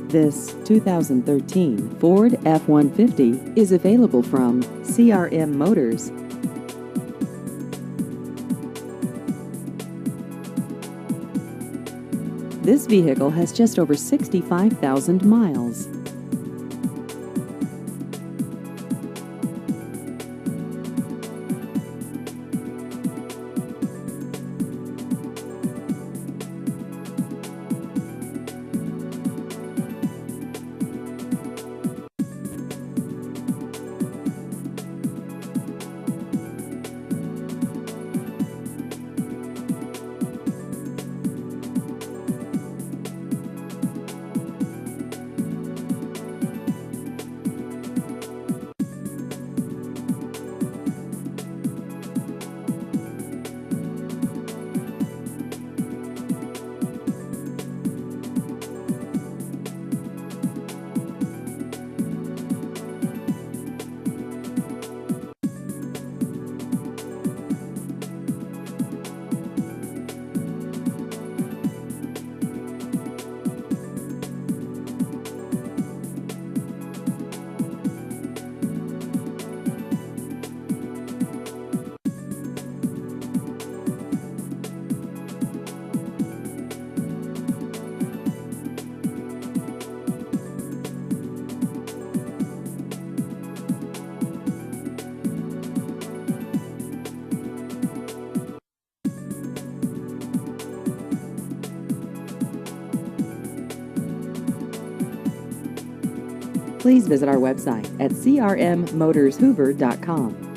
This 2013 Ford F-150 is available from CRM Motors. This vehicle has just over 65,000 miles. Please visit our website at crmmotorshoover.com.